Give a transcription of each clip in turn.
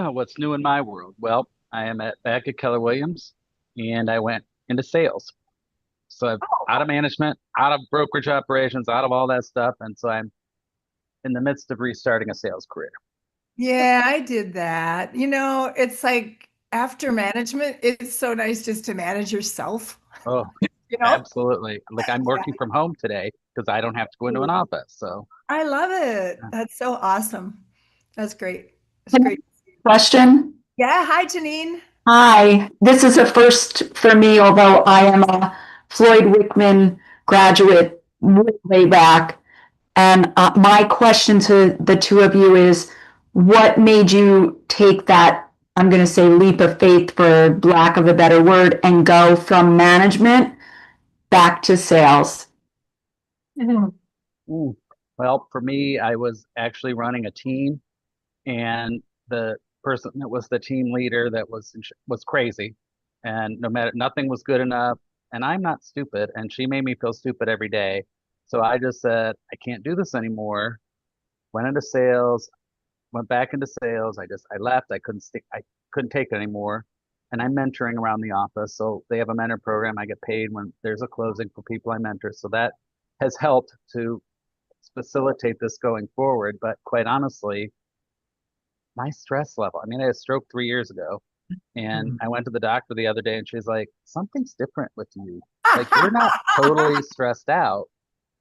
What's new in my world? Well, I am back at Keller Williams, and I went into sales. So I'm out of management, out of brokerage operations, out of all that stuff, and so I'm in the midst of restarting a sales career. Yeah, I did that. It's like after management, it's so nice just to manage yourself, Oh, you know? absolutely. Like I'm working from home today because I don't have to go into an office. So, I love it. uh, That's so awesome. That's great. That's great. Question. Yeah. Hi, Janine. Hi, this is a first for me, although I am a Floyd Wickman graduate way back. And my question to the two of you is, what made you take that, I'm going to say leap of faith for lack of a better word, and go from management back to sales? ooh. Well, for me, I was actually running a team, and the person that was the team leader that was crazy, and no matter nothing was good enough. And I'm not stupid, and she made me feel stupid every day. So I just said, I can't do this anymore. Went into sales, went back into sales. I left. I couldn't take it anymore. And I'm mentoring around the office. So they have a mentor program. I get paid when there's a closing for people I mentor. So that has helped to facilitate this going forward. But quite honestly, my stress level. I mean, I had a stroke 3 years ago, and I went to the doctor the other day, and she's like, "Something's different with you. Like you're not totally stressed out."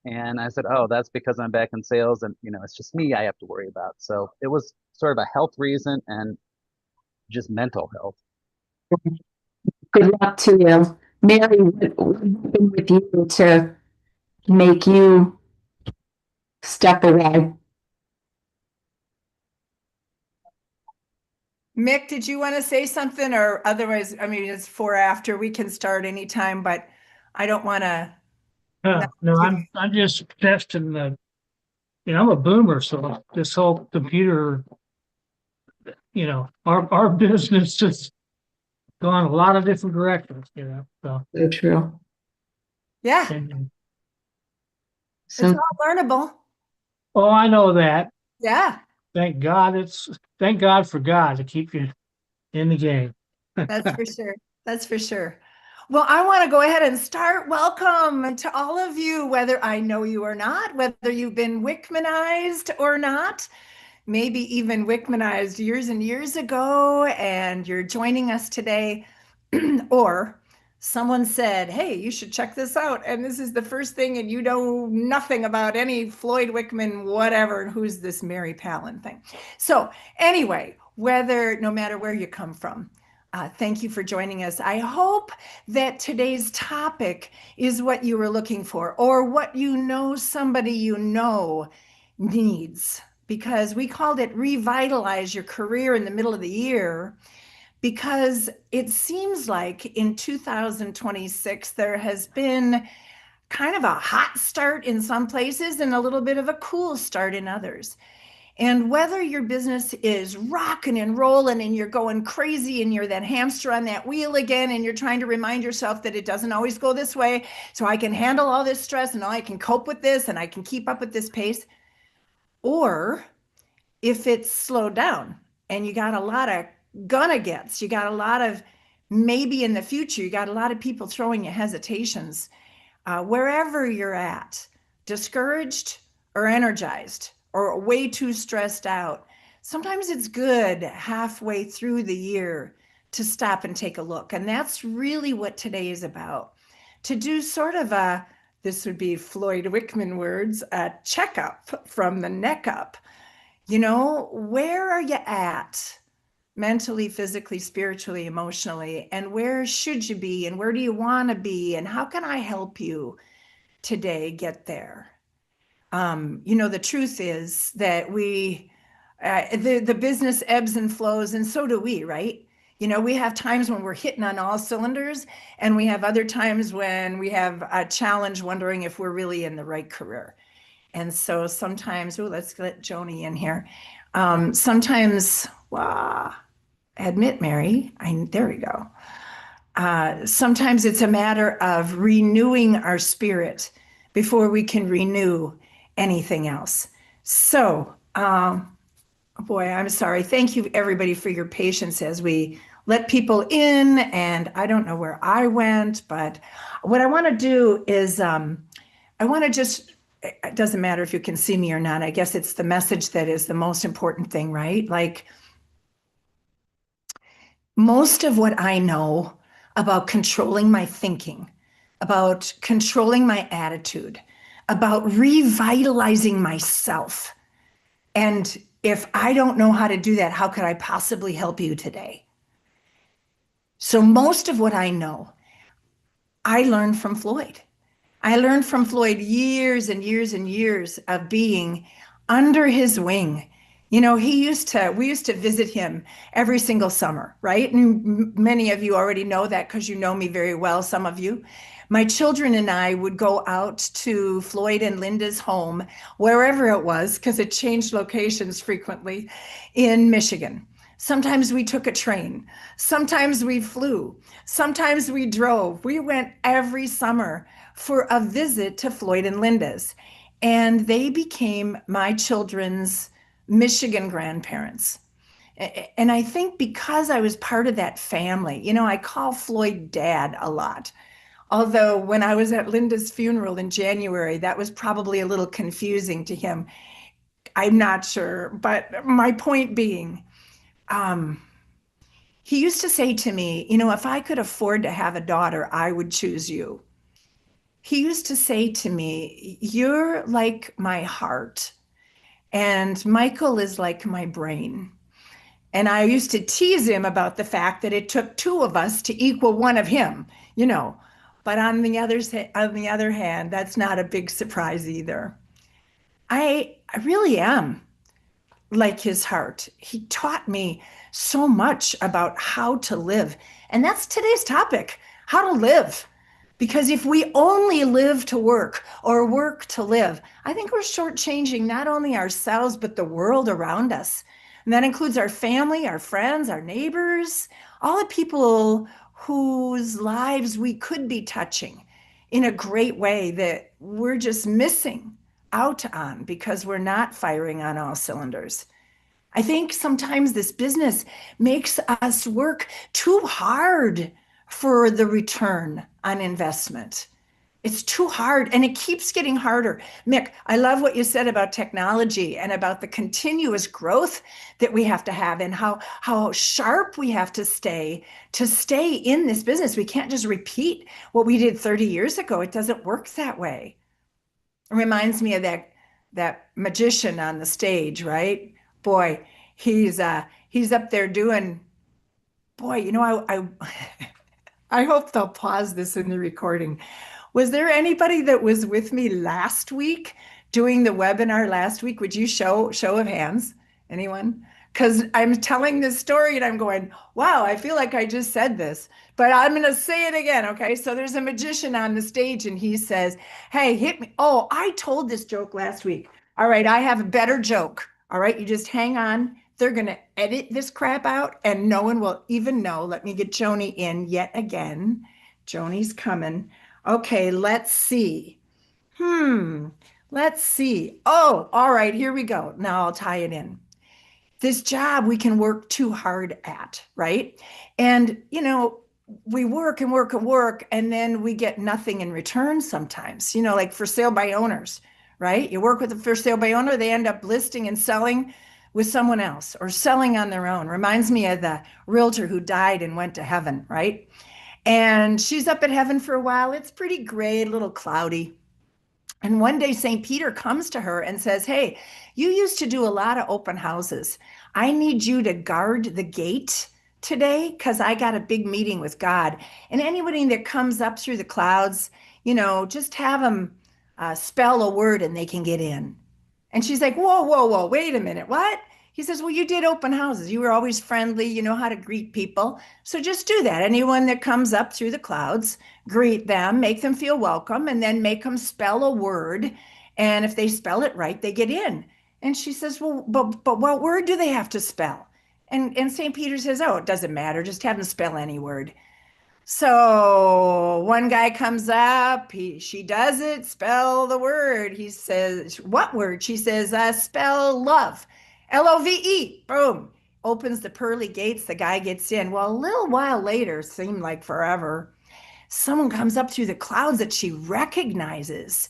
And I said, "Oh, that's because I'm back in sales, and it's just me I have to worry about." So it was sort of a health reason and just mental health. Good luck to you. Mary, what happened with you to make you step away? Mick, did you want to say something or otherwise? I mean, it's four after. We can start anytime, but I don't want to not No, give I'm just testing I'm a boomer, so this whole computer, our business has gone a lot of different directions. So So true. Yeah, and it's So all learnable. oh, I know that. Yeah, Thank God for God to keep you in the game. that's for sure. That's for sure. Well, I want to go ahead and start. Welcome to all of you, whether I know you or not, whether you've been Wickmanized or not, maybe even Wickmanized years and years ago, and you're joining us today, or someone said, "Hey, you should check this out." And this is the first thing, and you know nothing about any Floyd Wickman, whatever, and who's this Mary Palin thing. So, anyway, no matter where you come from, thank you for joining us. I hope that today's topic is what you were looking for, or what somebody needs, because we called it Revitalize Your Career in the middle of the year, because it seems like in 2026 there has been kind of a hot start in some places and a little bit of a cool start in others. And whether your business is rocking and rolling and you're going crazy and you're that hamster on that wheel again and you're trying to remind yourself that it doesn't always go this way, so I can handle all this stress and I can cope with this and I can keep up with this pace, or if it's slowed down and you got a lot of gonna gets, you got a lot of maybe in the future, you got a lot of people throwing you hesitations, wherever you're at, discouraged or energized or way too stressed out. Sometimes it's good halfway through the year to stop and take a look. And that's really what today is about. To do sort of this would be Floyd Wickman words, a checkup from the neck up. Where are you at mentally, physically, spiritually, emotionally, and where should you be, and where do you want to be, and how can I help you today get there? The truth is that the business ebbs and flows, and so do we, right? We have times when we're hitting on all cylinders, and we have other times when we have a challenge wondering if we're really in the right career. And so sometimes, let's get Joni in here. Sometimes, admit, Mary, there we go. Sometimes it's a matter of renewing our spirit before we can renew anything else. So, Boy, I'm sorry. Thank you, everybody, for your patience as we let people in. And I don't know where I went, but what I want to do is I want to just, it doesn't matter if you can see me or not. I guess it's the message that is the most important thing, right? Like most of what I know about controlling my thinking, about controlling my attitude, about revitalizing myself. And if I don't know how to do that, how could I possibly help you today? So, most of what I know, I learned from Floyd. I learned from Floyd years and years and years of being under his wing. You know, we used to visit him every single summer, right? And many of you already know that because you know me very well, some of you. My children and I would go out to Floyd and Linda's home, wherever it was, because it changed locations frequently in Michigan. Sometimes we took a train. Sometimes we flew. Sometimes we drove. We went every summer for a visit to Floyd and Linda's. And they became my children's Michigan grandparents. And I think because I was part of that family, you know, I call Floyd dad a lot. Although when I was at Linda's funeral in January, that was probably a little confusing to him. I'm not sure. But my point being, um, he used to say to me, you know, if I could afford to have a daughter, I would choose you. He used to say to me, you're like my heart, and Michael is like my brain. And I used to tease him about the fact that it took two of us to equal one of him, you know. But on the other hand, that's not a big surprise either. I really am like his heart. He taught me so much about how to live. And that's today's topic, how to live. Because if we only live to work or work to live, I think we're shortchanging not only ourselves, but the world around us. And that includes our family, our friends, our neighbors, all the people whose lives we could be touching in a great way that we're just missing out on because we're not firing on all cylinders. I think sometimes this business makes us work too hard for the return on investment. It's too hard and it keeps getting harder. Mick, I love what you said about technology and about the continuous growth that we have to have and how sharp we have to stay in this business. We can't just repeat what we did 30 years ago. It doesn't work that way. It reminds me of that magician on the stage, right? Boy, he's up there doing, boy, you know, I hope they'll pause this in the recording. Was there anybody that was with me last week doing the webinar last week? Would you show of hands? Anyone? Because I'm telling this story and I'm going, wow, I feel like I just said this, but I'm going to say it again. Okay. So there's a magician on the stage and he says, hey, hit me. Oh, I told this joke last week. All right. I have a better joke. All right. You just hang on. They're going to edit this crap out and no one will even know. Let me get Joni in yet again. Joni's coming. Okay. Let's see. Let's see. Oh, all right. Here we go. Now I'll tie it in. This job we can work too hard at, right? And, you know, we work and work and work, and then we get nothing in return sometimes, you know, like for sale by owners, right? You work with a for sale by owner, they end up listing and selling with someone else or selling on their own. Reminds me of the realtor who died and went to heaven, right? And she's up at heaven for a while. It's pretty gray, a little cloudy. And one day, St. Peter comes to her and says, hey, you used to do a lot of open houses. I need you to guard the gate today because I got a big meeting with God. And anybody that comes up through the clouds, you know, just have them spell a word and they can get in. And she's like, whoa, whoa, whoa, wait a minute. What? He says, well, you did open houses. You were always friendly. You know how to greet people. So just do that. Anyone that comes up through the clouds, greet them, make them feel welcome, and then make them spell a word. And if they spell it right, they get in. And she says, well, but what word do they have to spell? And St. Peter says, oh, it doesn't matter. Just have them spell any word. So one guy comes up, she does it, spell the word. He says, what word? She says, spell love. Love, boom, opens the pearly gates. The guy gets in. Well, a little while later, seemed like forever, someone comes up through the clouds that she recognizes.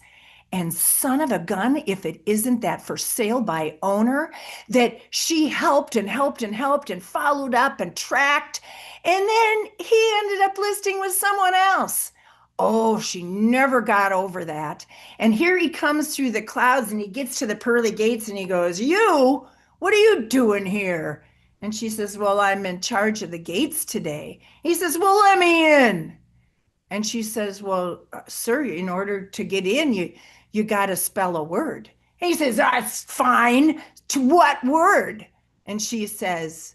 And son of a gun, if it isn't that for sale by owner that she helped and helped and helped and followed up and tracked. And then he ended up listing with someone else. Oh, she never got over that. And here he comes through the clouds and he gets to the pearly gates and he goes, "You, what are you doing here?" And she says, "Well, I'm in charge of the gates today." He says, "Well, let me in." And she says, "Well, sir, in order to get in, you got to spell a word." And he says, "That's fine. To what word?" And she says,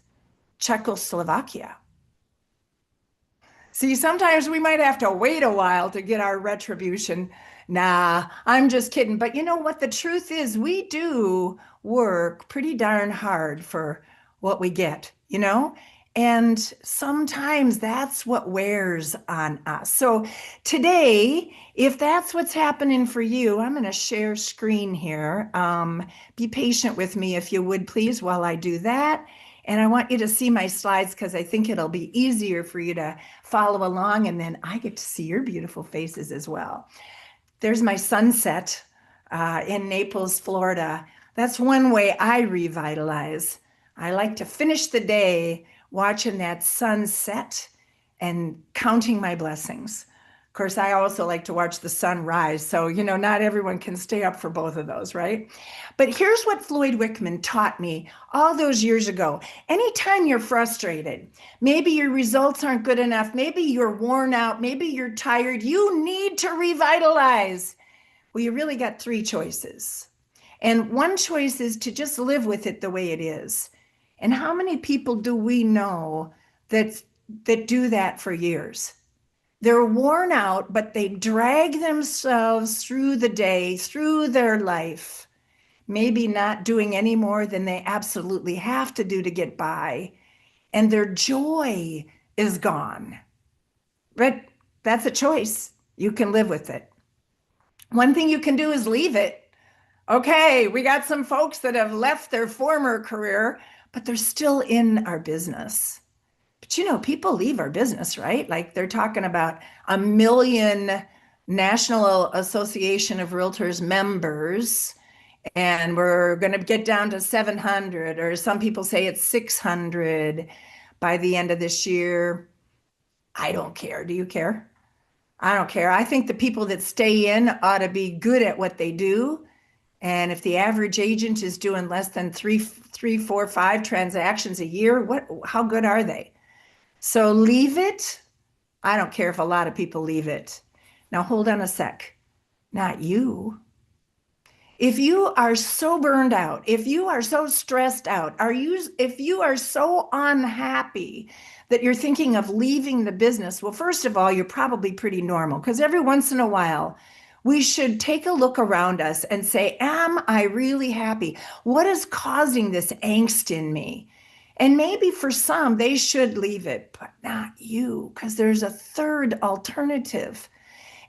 "Czechoslovakia." See, sometimes we might have to wait a while to get our retribution. Nah, I'm just kidding. But you know what? The truth is, we do work pretty darn hard for what we get, you know? And sometimes that's what wears on us. So today, if that's what's happening for you, I'm going to share screen here. Be patient with me if you would, please, while I do that. And I want you to see my slides because I think it'll be easier for you to follow along. And then I get to see your beautiful faces as well. There's my sunset in Naples, Florida. That's one way I revitalize. I like to finish the day watching that sunset and counting my blessings. Of course, I also like to watch the sun rise. So, you know, not everyone can stay up for both of those, right? But here's what Floyd Wickman taught me all those years ago. Anytime you're frustrated, maybe your results aren't good enough, maybe you're worn out, maybe you're tired, you need to revitalize. Well, you really got three choices. And one choice is to just live with it the way it is. And how many people do we know that do that for years? They're worn out, but they drag themselves through the day, through their life, maybe not doing any more than they absolutely have to do to get by, and their joy is gone. But that's a choice. You can live with it. One thing you can do is leave it. Okay, we got some folks that have left their former career, but they're still in our business. But you know, people leave our business, right? Like they're talking about 1 million National Association of Realtors members, and we're going to get down to 700, or some people say it's 600 by the end of this year. I don't care. Do you care? I don't care. I think the people that stay in ought to be good at what they do. And if the average agent is doing less than three, four, 5 transactions a year, how good are they? So leave it. I don't care if a lot of people leave it. Now hold on a sec. Not you. If you are so burned out, if you are so stressed out, if you are so unhappy that you're thinking of leaving the business, well, first of all, you're probably pretty normal, because every once in a while, we should take a look around us and say, am I really happy? What is causing this angst in me? And maybe for some, they should leave it, but not you, because there's a third alternative.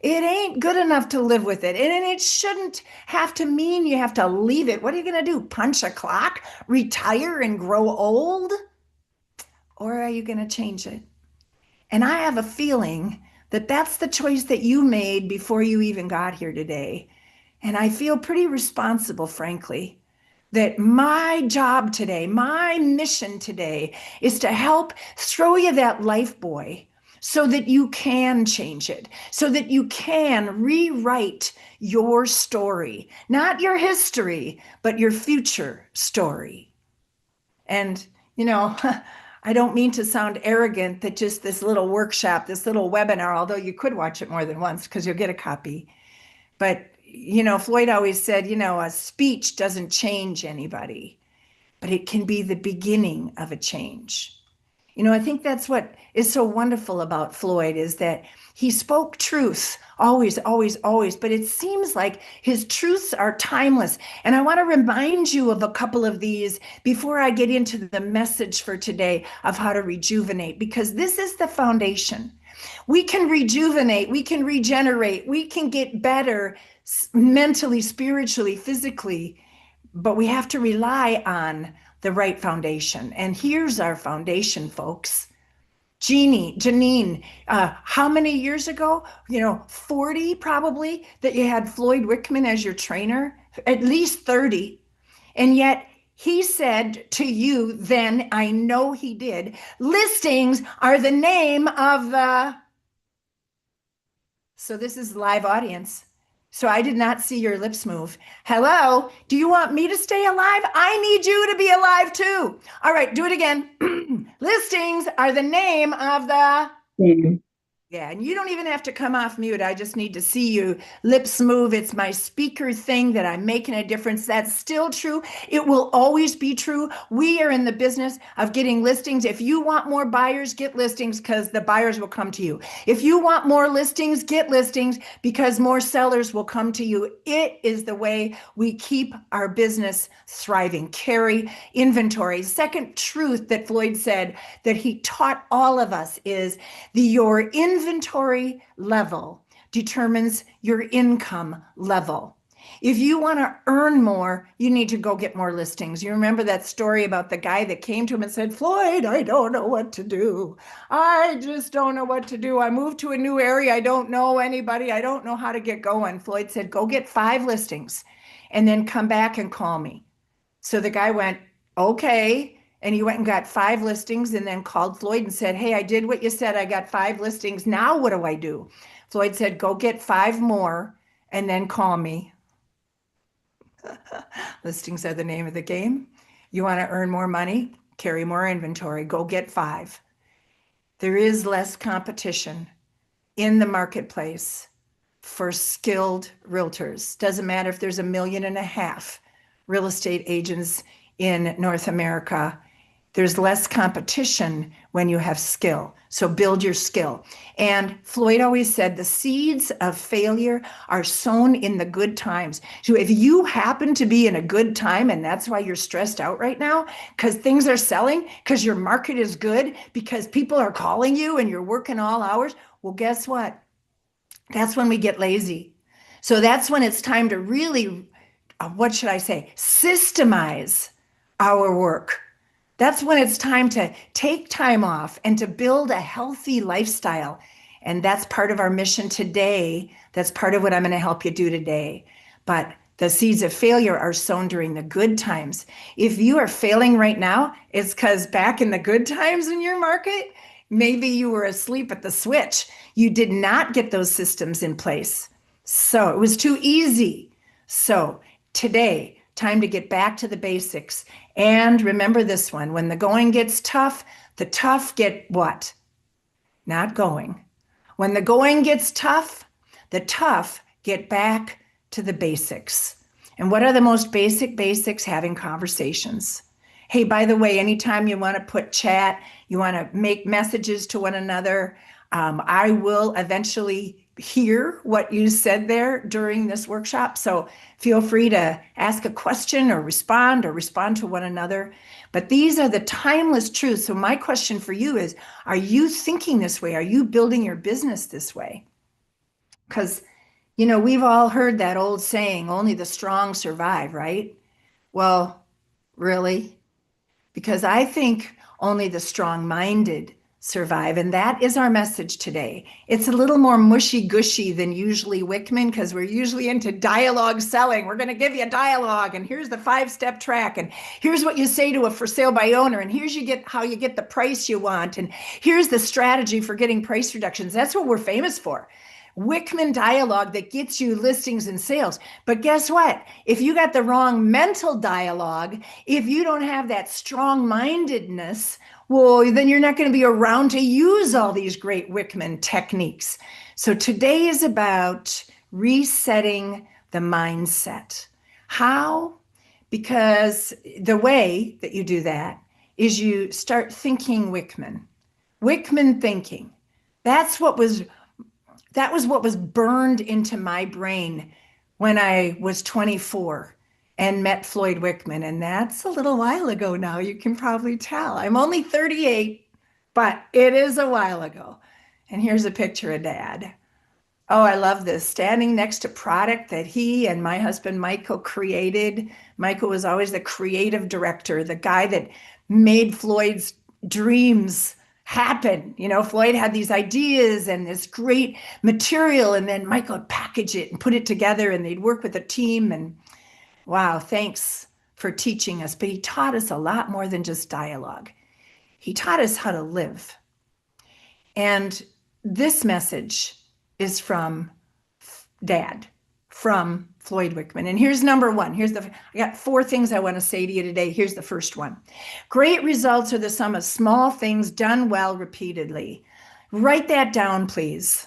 It ain't good enough to live with it. And it shouldn't have to mean you have to leave it. What are you going to do? Punch a clock, retire, and grow old? Or are you going to change it? And I have a feeling that that's the choice that you made before you even got here today. And I feel pretty responsible, frankly, that my job today, my mission today is to help throw you that life buoy so that you can change it, so that you can rewrite your story, not your history, but your future story. And, you know, I don't mean to sound arrogant that just this little workshop, this little webinar, although you could watch it more than once because you'll get a copy. But, you know, Floyd always said, you know, a speech doesn't change anybody, but it can be the beginning of a change. You know, I think that's what is so wonderful about Floyd, is that he spoke truth always, always, always, but it seems like his truths are timeless. And I want to remind you of a couple of these before I get into the message for today of how to rejuvenate, because this is the foundation. We can rejuvenate, we can regenerate, we can get better mentally, spiritually, physically, but we have to rely on the right foundation. And here's our foundation, folks. Janine, how many years ago? 40 probably, that you had Floyd Wickman as your trainer, at least 30. And yet he said to you then, I know he did, listings are the name of the. So this is live audience. So I did not see your lips move. Hello, do you want me to stay alive? I need you to be alive too. All right, do it again. Listings are the name of the. Yeah, and you don't even have to come off mute. I just need to see you lips move. It's my speaker thing that I'm making a difference. That's still true. It will always be true. We are in the business of getting listings. If you want more buyers, get listings because the buyers will come to you. If you want more listings, get listings because more sellers will come to you. It is the way we keep our business thriving. Carry inventory. Second truth that Floyd said that he taught all of us is your inventory level determines your income level. If you want to earn more, you need to go get more listings. You remember that story about the guy that came to him and said, Floyd, I don't know what to do. I just don't know what to do. I moved to a new area. I don't know anybody. I don't know how to get going. Floyd said, go get 5 listings and then come back and call me. So the guy went, okay. And he went and got 5 listings and then called Floyd and said, hey, I did what you said. I got 5 listings. Now what do I do? Floyd said, go get 5 more and then call me. Listings are the name of the game. You want to earn more money? Carry more inventory. Go get 5. There is less competition in the marketplace for skilled realtors. Doesn't matter if there's 1.5 million real estate agents in North America. There's less competition when you have skill. So build your skill. And Floyd always said the seeds of failure are sown in the good times. So if you happen to be in a good time and that's why you're stressed out right now, because things are selling, because your market is good, because people are calling you and you're working all hours, well, guess what? That's when we get lazy. So that's when it's time to really, systemize our work. That's when it's time to take time off and to build a healthy lifestyle. And that's part of our mission today. That's part of what I'm going to help you do today. But the seeds of failure are sown during the good times. If you are failing right now, it's because back in the good times in your market, maybe you were asleep at the switch. You did not get those systems in place. So it was too easy. So today, time to get back to the basics. And remember this one, when the going gets tough, the tough get what? Not going. When the going gets tough, the tough get back to the basics. And what are the most basic basics? Having conversations. Hey, by the way, anytime you want to put chat, you want to make messages to one another, I will eventually hear what you said there during this workshop. So feel free to ask a question or respond to one another. But these are the timeless truths. So my question for you is, are you thinking this way? Are you building your business this way? Because, we've all heard that old saying, only the strong survive, right? Well, really? Because I think only the strong-minded survive. And that is our message today. It's a little more mushy-gushy than usually Wickman because we're usually into dialogue selling. We're going to give you a dialogue and here's the 5-step track and here's what you say to a for sale by owner and here's how you get the price you want and here's the strategy for getting price reductions. That's what we're famous for. Wickman dialogue that gets you listings and sales. But guess what? If you got the wrong mental dialogue, if you don't have that strong-mindedness, well, then you're not going to be around to use all these great Wickman techniques. So today is about resetting the mindset. How? Because the way that you do that is you start thinking Wickman. Wickman thinking. That was what was burned into my brain when I was 24 and met Floyd Wickman. And that's a little while ago now. You can probably tell. I'm only 38, but it is a while ago. And here's a picture of Dad. Oh, I love this. Standing next to product that he and my husband Michael created. Michael was always the creative director, the guy that made Floyd's dreams happen. You know, Floyd had these ideas and this great material, and then Michael would package it and put it together, and they'd work with a team. And wow, thanks for teaching us. But he taught us a lot more than just dialogue. He taught us how to live. And this message is from Dad, from Floyd Wickman. And here's number one. I got 4 things I want to say to you today. Here's the first one. Great results are the sum of small things done well repeatedly. Write that down, please.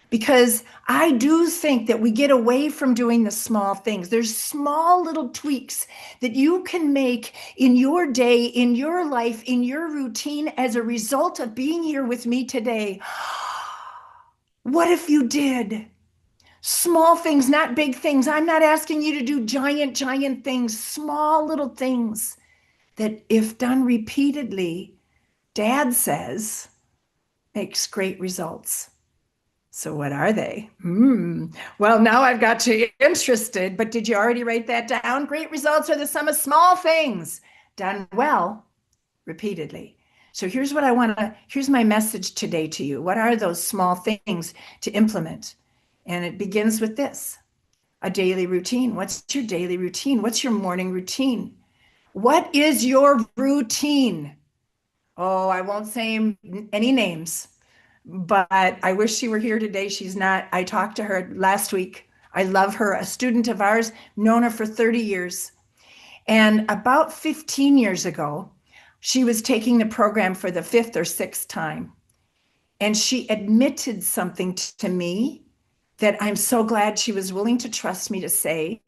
Because I do think that we get away from doing the small things. There's small little tweaks that you can make in your day, in your life, in your routine as a result of being here with me today. What if you did? Small things, not big things. I'm not asking you to do giant, giant things, small little things that, if done repeatedly, Dad says, makes great results. So what are they? Well, now I've got you interested, but did you already write that down? Great results are the sum of small things done well repeatedly. So here's my message today to you. What are those small things to implement? And it begins with this: a daily routine. What's your daily routine? What's your morning routine? What is your routine? Oh, I won't say any names, but I wish she were here today. She's not. I talked to her last week. I love her, a student of ours, known her for 30 years. And about 15 years ago, she was taking the program for the 5th or 6th time. And she admitted something to me that I'm so glad she was willing to trust me to say.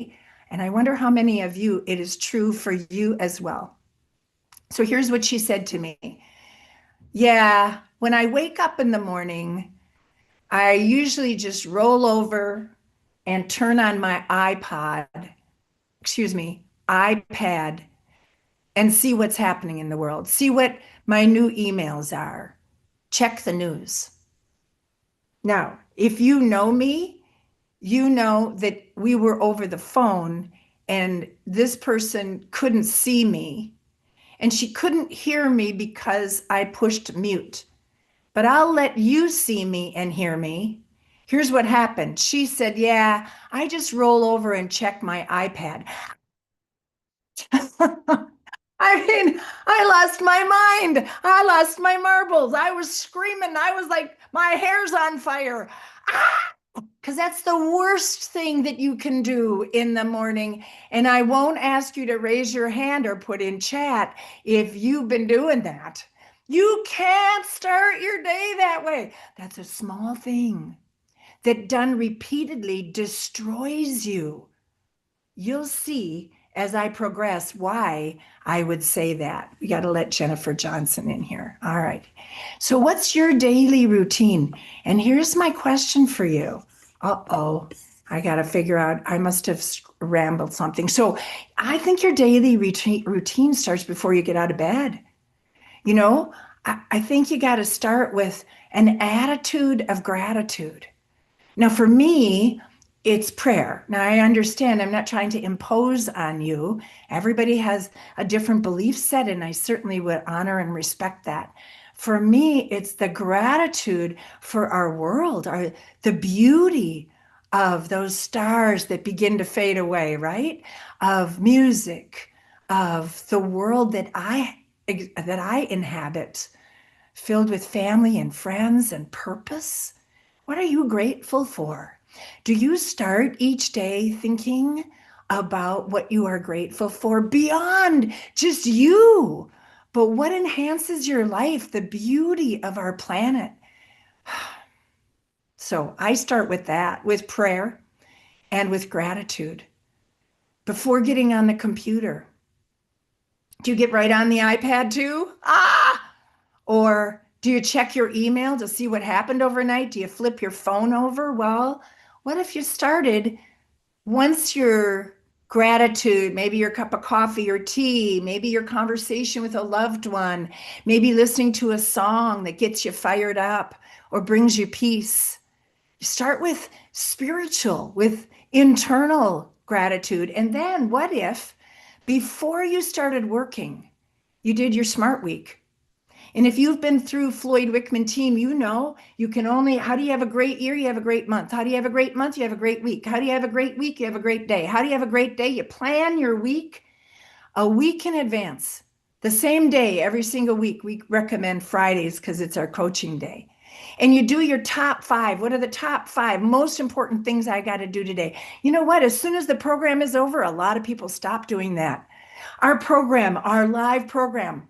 And I wonder how many of you it is true for you as well. So here's what she said to me. Yeah, when I wake up in the morning, I usually just roll over and turn on my iPad, and see what's happening in the world, see what my new emails are, check the news. Now, if you know me, you know that we were over the phone and this person couldn't see me and she couldn't hear me because I pushed mute. But I'll let you see me and hear me. Here's what happened. She said, yeah, I just roll over and check my iPad. I mean, I lost my mind. I lost my marbles. I was screaming. I was like, my hair's on fire. Because that's the worst thing that you can do in the morning. And I won't ask you to raise your hand or put in chat if you've been doing that. You can't start your day that way. That's a small thing that done repeatedly destroys you. You'll see as I progress why I would say that. We got to let Jennifer Johnson in here. All right. So what's your daily routine? And here's my question for you. Uh-oh, I got to figure out, I must have rambled something. So I think your daily routine starts before you get out of bed. You know, I think you got to start with an attitude of gratitude. Now, for me, it's prayer. Now, I understand I'm not trying to impose on you. Everybody has a different belief set, and I certainly would honor and respect that. For me, it's the gratitude for our world, the beauty of those stars that begin to fade away, right? Of music, of the world that I inhabit, filled with family and friends and purpose. What are you grateful for? Do you start each day thinking about what you are grateful for beyond just you? But what enhances your life, the beauty of our planet? So I start with that, with prayer and with gratitude before getting on the computer. Do you get right on the iPad too? Or do you check your email to see what happened overnight? Do you flip your phone over? Well, what if you started once your gratitude, maybe your cup of coffee or tea, maybe your conversation with a loved one, maybe listening to a song that gets you fired up or brings you peace. Start with spiritual, with internal gratitude. And then what if before you started working, you did your smart week? And if you've been through Floyd Wickman team, you know you can only, how do you have a great year? You have a great month. How do you have a great month? You have a great week. How do you have a great week? You have a great day. How do you have a great day? You plan your week a week in advance, the same day every single week. We recommend Fridays because it's our coaching day. And you do your top 5. What are the top 5 most important things I got to do today? You know what? As soon as the program is over, a lot of people stop doing that. Our program, our live program,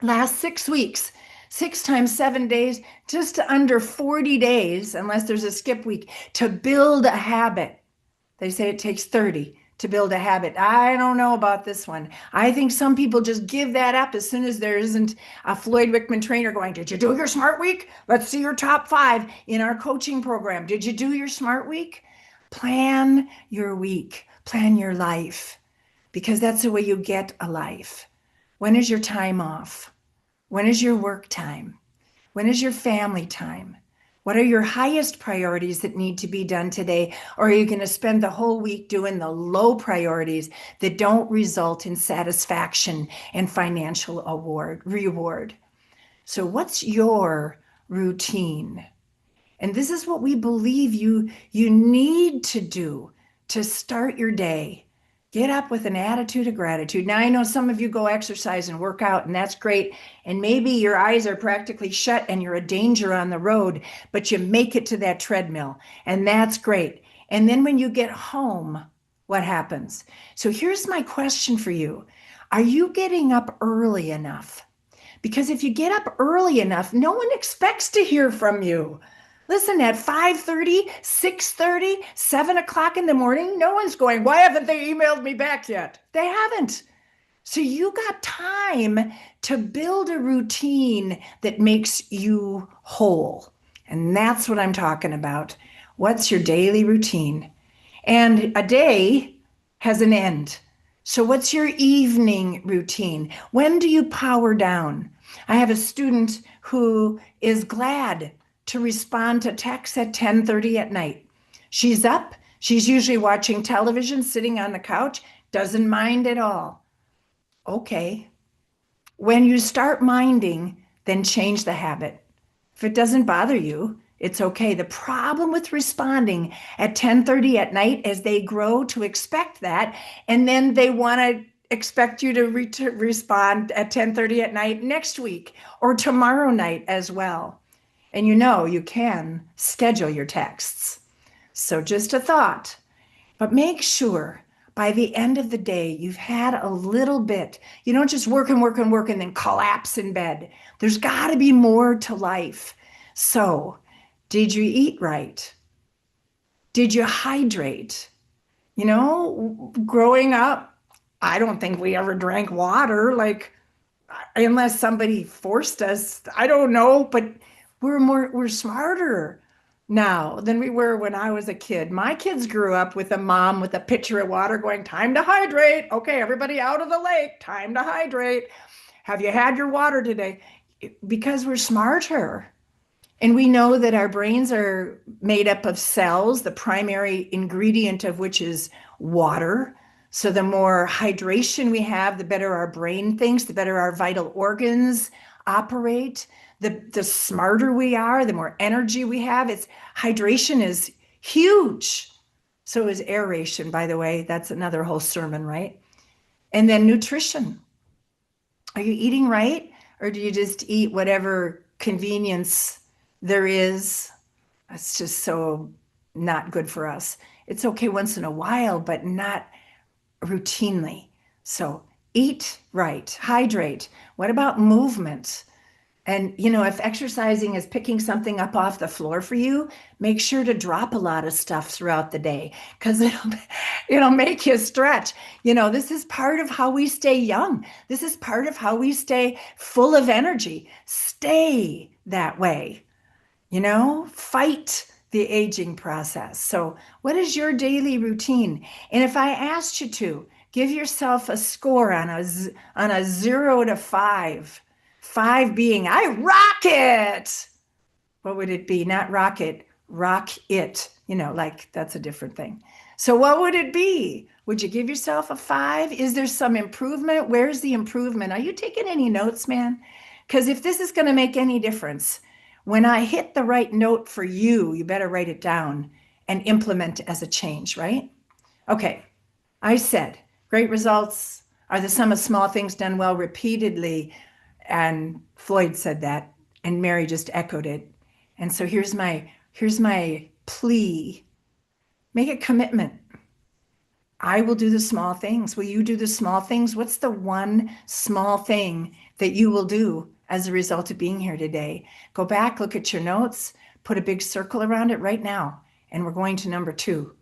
last 6 weeks, 6 times 7 days, just under 40 days, unless there's a skip week, to build a habit. They say it takes 30 to build a habit. I don't know about this one. I think some people just give that up as soon as there isn't a Floyd Wickman trainer going, did you do your smart week? Let's see your top 5 in our coaching program. Did you do your smart week? Plan your week, plan your life, because that's the way you get a life. When is your time off? When is your work time? When is your family time? What are your highest priorities that need to be done today? Or are you going to spend the whole week doing the low priorities that don't result in satisfaction and financial reward? So what's your routine? And this is what we believe you need to do to start your day. Get up with an attitude of gratitude. Now, I know some of you go exercise and work out, and that's great. And maybe your eyes are practically shut and you're a danger on the road, but you make it to that treadmill, and that's great. And then when you get home, what happens? So here's my question for you. Are you getting up early enough? Because if you get up early enough, no one expects to hear from you. Listen, at 5:30, 6:30, 7 o'clock in the morning, no one's going, why haven't they emailed me back yet? They haven't. So you got time to build a routine that makes you whole. And that's what I'm talking about. What's your daily routine? And a day has an end. So what's your evening routine? When do you power down? I have a student who is glad to respond to texts at 10:30 at night. She's up. She's usually watching television, sitting on the couch, doesn't mind at all. Okay. When you start minding, then change the habit. If it doesn't bother you, it's okay. The problem with responding at 10:30 at night is they grow to expect that, and then they want to expect you to respond at 10:30 at night next week or tomorrow night as well. And you know you can schedule your texts. So just a thought, but make sure by the end of the day you've had a little bit. You don't just work and work and work and then collapse in bed. There's got to be more to life. So did you eat right? Did you hydrate? You know, growing up, I don't think we ever drank water, like, unless somebody forced us. I don't know, but we're smarter now than we were when I was a kid. My kids grew up with a mom with a pitcher of water going, time to hydrate. Okay, everybody out of the lake, time to hydrate. Have you had your water today? Because we're smarter. And we know that our brains are made up of cells, the primary ingredient of which is water. So the more hydration we have, the better our brain thinks, the better our vital organs operate, the smarter we are, the more energy we have. Hydration is huge. So is aeration, by the way. That's another whole sermon, right? And then nutrition. Are you eating right? Or do you just eat whatever convenience there is? That's just so not good for us. It's okay once in a while, but not routinely. So eat right, hydrate. What about movement? And, you know, if exercising is picking something up off the floor for you, make sure to drop a lot of stuff throughout the day because it'll make you stretch. You know, this is part of how we stay young. This is part of how we stay full of energy. Stay that way. You know, fight the aging process. So what is your daily routine? And if I asked you to give yourself a score on a 0 to 5 being, I rock it. What would it be? Not rocket, rock it, like that's a different thing. So what would it be? Would you give yourself a 5? Is there some improvement? Where's the improvement? Are you taking any notes, man? Because if this is going to make any difference, when I hit the right note for you, you better write it down and implement as a change, right? Okay. I said, great results are the sum of small things done well repeatedly. And Floyd said that, and Mary just echoed it. And so here's my plea. Make a commitment. I will do the small things. Will you do the small things? What's the one small thing that you will do as a result of being here today? Go back, look at your notes, put a big circle around it right now. And we're going to number 2.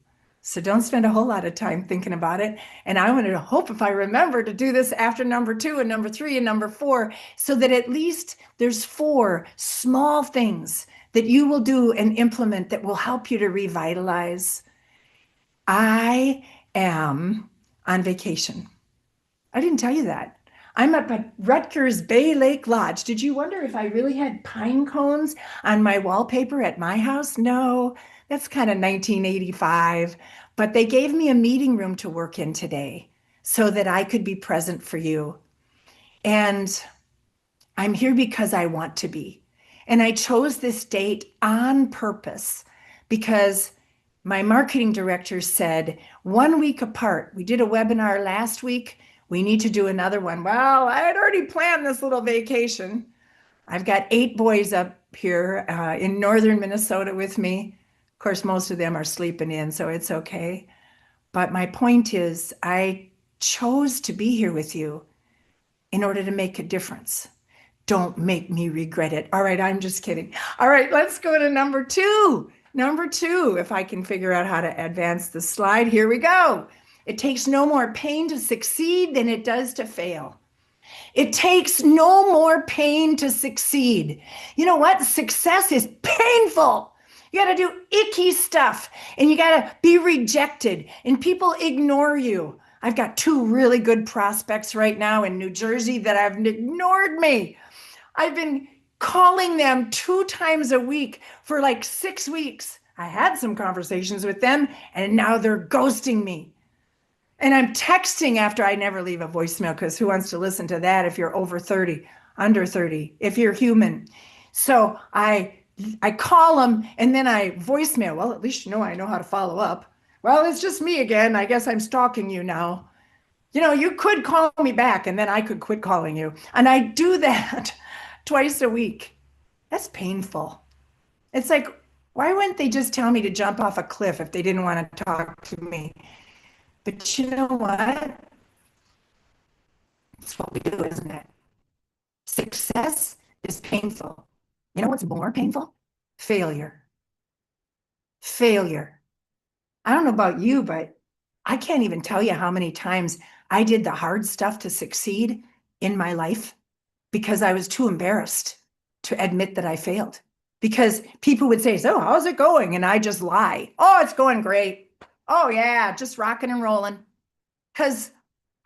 So don't spend a whole lot of time thinking about it. And I want to hope if I remember to do this after number 2 and number 3 and number 4, so that at least there's 4 small things that you will do and implement that will help you to revitalize. I am on vacation. I didn't tell you that. I'm up at Rutgers Bay Lake Lodge. Did you wonder if I really had pine cones on my wallpaper at my house? No, that's kind of 1985. But they gave me a meeting room to work in today so that I could be present for you. And I'm here because I want to be. And I chose this date on purpose because my marketing director said 1 week apart. We did a webinar last week. We need to do another one. Well, I had already planned this little vacation. I've got 8 boys up here in northern Minnesota with me. Of course, most of them are sleeping in, so it's okay. But my point is, I chose to be here with you in order to make a difference. Don't make me regret it. All right, I'm just kidding. All right, let's go to number 2. Number 2, if I can figure out how to advance the slide, here we go. It takes no more pain to succeed than it does to fail. It takes no more pain to succeed. You know what? Success is painful. You got to do icky stuff and you got to be rejected and people ignore you. I've got 2 really good prospects right now in New Jersey that have ignored me. I've been calling them 2 times a week for like 6 weeks. I had some conversations with them and now they're ghosting me. And I'm texting after. I never leave a voicemail because who wants to listen to that if you're over 30, under 30, if you're human. So I call them and then I voicemail. Well, at least I know how to follow up. Well, it's just me again. I guess I'm stalking you now. You could call me back and then I could quit calling you. And I do that twice a week. That's painful. It's like, why wouldn't they just tell me to jump off a cliff if they didn't want to talk to me? But you know what? It's what we do, isn't it? Success is painful. You know what's more painful? Failure. Failure. I don't know about you, but I can't even tell you how many times I did the hard stuff to succeed in my life because I was too embarrassed to admit that I failed. Because people would say, so how's it going? And I just lie. Oh, it's going great. Oh yeah, just rocking and rolling. Because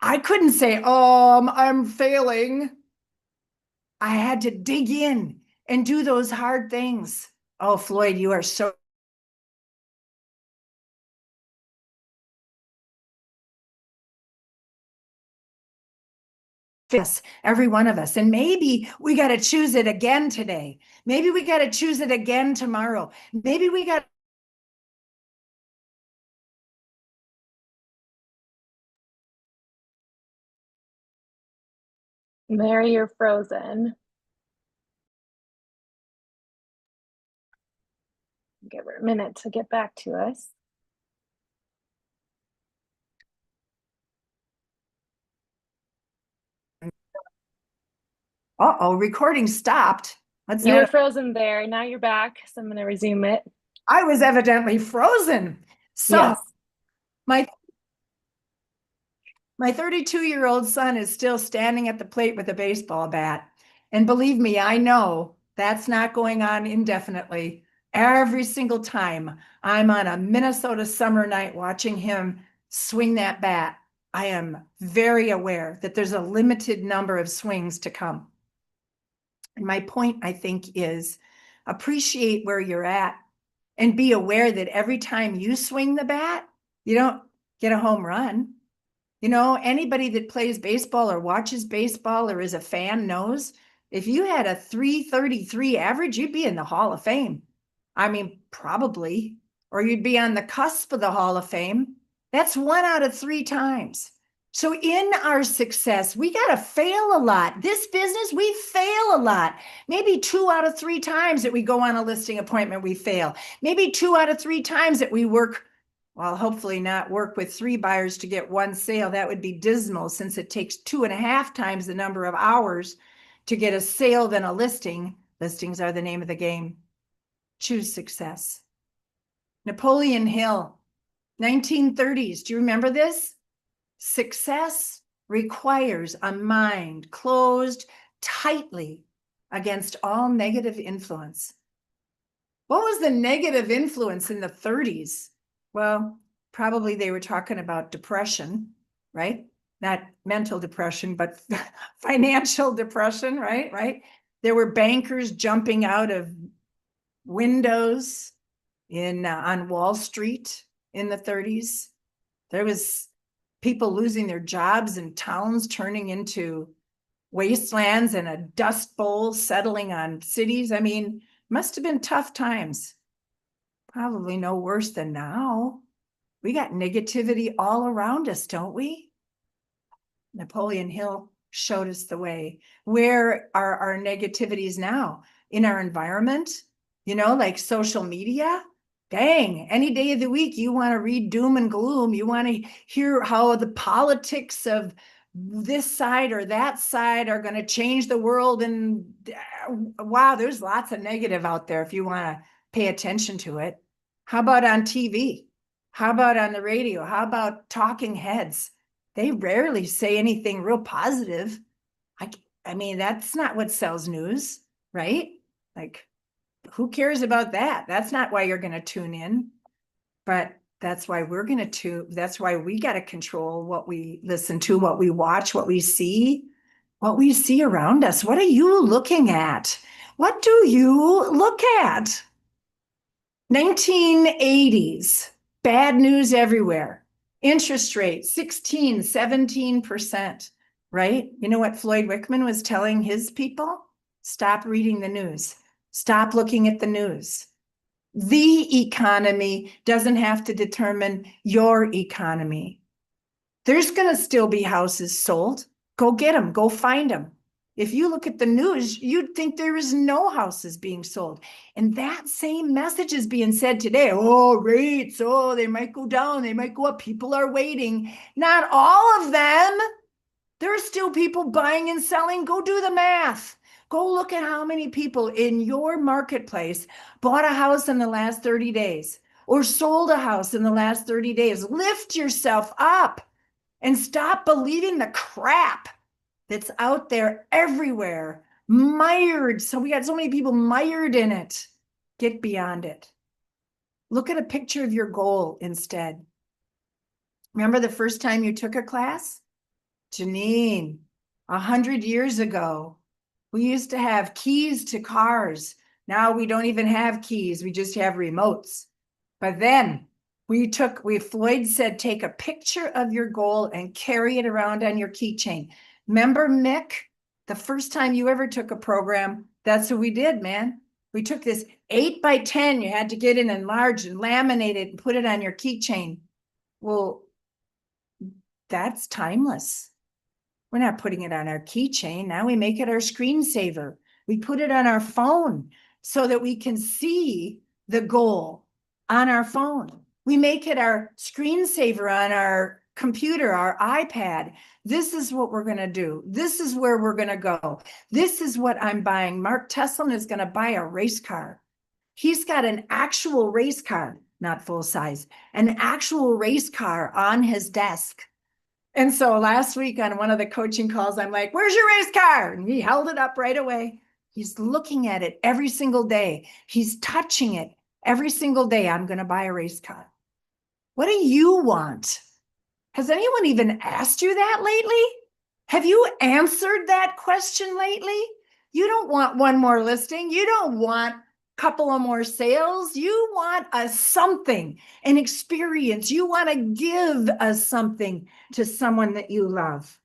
I couldn't say, oh, I'm failing. I had to dig in and do those hard things. Oh, Floyd, you are so yes, every one of us. And maybe we got to choose it again today. Maybe we got to choose it again tomorrow. Maybe we got Mary, you're frozen. Give her a minute to get back to us. uh-oh, recording stopped. You were frozen there. Now you're back. So I'm going to resume it. I was evidently frozen. So yes. my 32-year-old son is still standing at the plate with a baseball bat. And believe me, I know that's not going on indefinitely. Every single time I'm on a Minnesota summer night watching him swing that bat, I am very aware that there's a limited number of swings to come. And my point, I think, is appreciate where you're at and be aware that every time you swing the bat, you don't get a home run. You know, anybody that plays baseball or watches baseball or is a fan knows if you had a 333 average, you'd be in the Hall of Fame. I mean, probably, or you'd be on the cusp of the Hall of Fame. That's 1 out of 3 times. So in our success, we got to fail a lot. This business, we fail a lot. Maybe 2 out of 3 times that we go on a listing appointment, we fail. Maybe 2 out of 3 times that we work, well, hopefully not work with 3 buyers to get 1 sale. That would be dismal since it takes 2.5 times the number of hours to get a sale than a listing. Listings are the name of the game. Choose success. Napoleon Hill, 1930s. Do you remember this? Success requires a mind closed tightly against all negative influence. What was the negative influence in the 30s? Well, probably they were talking about depression, right? Not mental depression, but financial depression, right? Right? There were bankers jumping out of windows on Wall Street in the 30s. There was people losing their jobs and towns turning into wastelands and a dust bowl settling on cities. I mean, must have been tough times. Probably no worse than now. We got negativity all around us, don't we? Napoleon Hill showed us the way. Where are our negativities now? In our environment? You know, like social media? Dang, any day of the week, you want to read doom and gloom. You want to hear how the politics of this side or that side are going to change the world. And wow, there's lots of negative out there if you want to pay attention to it. How about on TV? How about on the radio? How about talking heads? They rarely say anything real positive. I mean, that's not what sells news, right? Like, who cares about that? That's not why you're going to tune in. But that's why we're going to that's why we got to control what we listen to, what we watch, what we see around us. What are you looking at? What do you look at? 1980s, bad news everywhere. Interest rate, 16, 17%, right? You know what Floyd Wickman was telling his people? Stop reading the news. Stop looking at the news. The economy doesn't have to determine your economy. There's going to still be houses sold. Go get them. Go find them. If you look at the news, you'd think there is no houses being sold. And that same message is being said today. Oh, rates, oh, they might go down, they might go up. People are waiting. Not all of them. There are still people buying and selling. Go do the math. Go look at how many people in your marketplace bought a house in the last 30 days or sold a house in the last 30 days. Lift yourself up and stop believing the crap that's out there everywhere, mired. So we got so many people mired in it. Get beyond it. Look at a picture of your goal instead. Remember the first time you took a class? Janine, 100 years ago, we used to have keys to cars. Now we don't even have keys. We just have remotes. But then Floyd said, take a picture of your goal and carry it around on your keychain. Remember, Mick, the first time you ever took a program, that's what we did, man. We took this 8x10, you had to get it enlarged and laminate it and put it on your keychain. Well, that's timeless. We're not putting it on our keychain. Now we make it our screensaver. We put it on our phone so that we can see the goal on our phone. We make it our screensaver on our computer, our iPad. This is what we're going to do. This is where we're going to go. This is what I'm buying. Mark Teslin is going to buy a race car. He's got an actual race car, not full size, an actual race car on his desk. And so last week on one of the coaching calls, I'm like, where's your race car? And he held it up right away. He's looking at it every single day. He's touching it every single day. I'm going to buy a race car. What do you want? Has anyone even asked you that lately? Have you answered that question lately? You don't want one more listing. You don't want couple of more sales. You want a something, an experience. You want to give a something to someone that you love.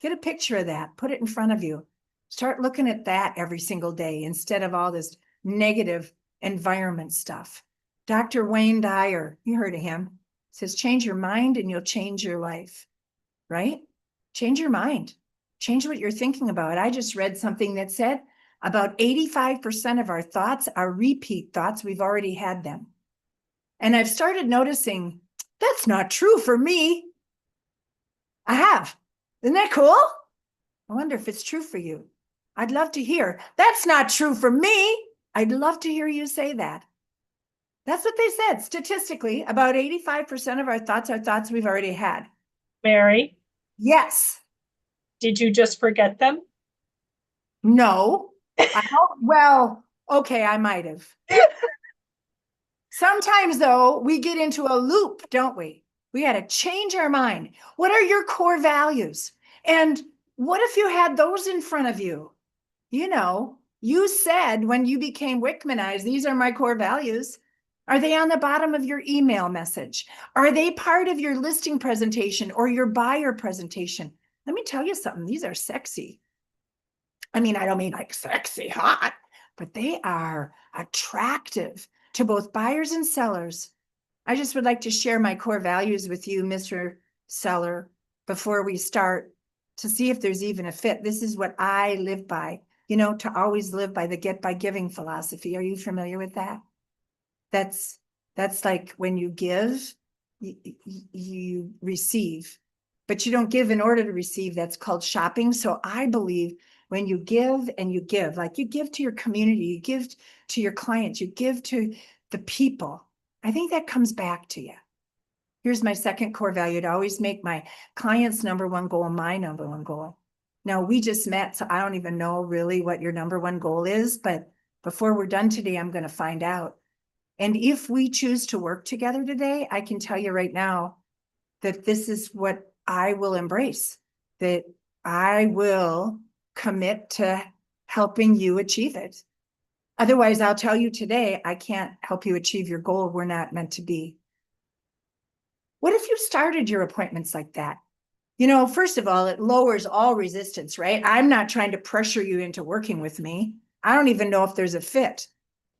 Get a picture of that. Put it in front of you. Start looking at that every single day instead of all this negative environment stuff. Dr. Wayne Dyer, you heard of him, says, change your mind and you'll change your life, right? Change your mind. Change what you're thinking about. I just read something that said about 85% of our thoughts are repeat thoughts. We've already had them. And I've started noticing that's not true for me. I have. Isn't that cool? I wonder if it's true for you. I'd love to hear. That's not true for me. I'd love to hear you say that. That's what they said. Statistically, about 85% of our thoughts are thoughts we've already had. Mary, Yes. did you just forget them? No. Well, okay, I might have. Sometimes, though, we get into a loop, don't we? We got to change our mind. What are your core values? And what if you had those in front of you? You know, you said when you became Wickmanized, these are my core values. Are they on the bottom of your email message? Are they part of your listing presentation or your buyer presentation? Let me tell you something. These are sexy. I mean, I don't mean like sexy hot, but they are attractive to both buyers and sellers. I just would like to share my core values with you, Mr. Seller, before we start to see if there's even a fit. This is what I live by, you know, to always live by the get by giving philosophy. Are you familiar with that? That's like when you give, you receive, but you don't give in order to receive. That's called shopping. So I believe when you give and you give, like you give to your community, you give to your clients, you give to the people, I think that comes back to you. Here's my second core value: to always make my client's number one goal my number one goal. Now, we just met, so I don't even know really what your number one goal is, but before we're done today, I'm going to find out. And if we choose to work together today, I can tell you right now that this is what I will embrace, that I will commit to helping you achieve it. Otherwise, I'll tell you today, I can't help you achieve your goal. We're not meant to be. What if you started your appointments like that? You know, first of all, it lowers all resistance, right? I'm not trying to pressure you into working with me. I don't even know if there's a fit.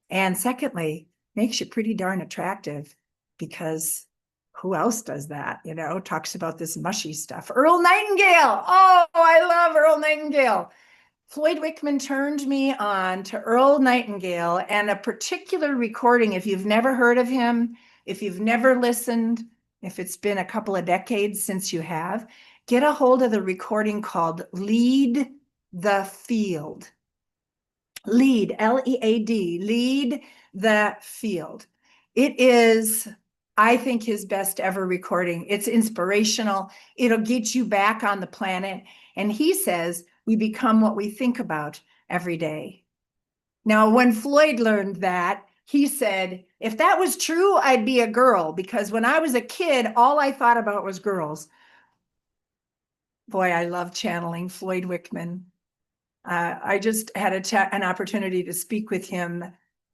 And secondly, makes you pretty darn attractive, because who else does that? You know, talks about this mushy stuff. Earl Nightingale. Oh, I love Earl Nightingale. Floyd Wickman turned me on to Earl Nightingale and a particular recording. If you've never heard of him, if you've never listened, if it's been a couple of decades since you have, get a hold of the recording called Lead the Field. Lead, L-E-A-D, Lead the Field. It is, I think, his best ever recording. It's inspirational. It'll get you back on the planet. And he says, we become what we think about every day. Now, when Floyd learned that, he said, if that was true, I'd be a girl, because when I was a kid, all I thought about was girls. Boy, I love channeling Floyd Wickman. I just had an opportunity to speak with him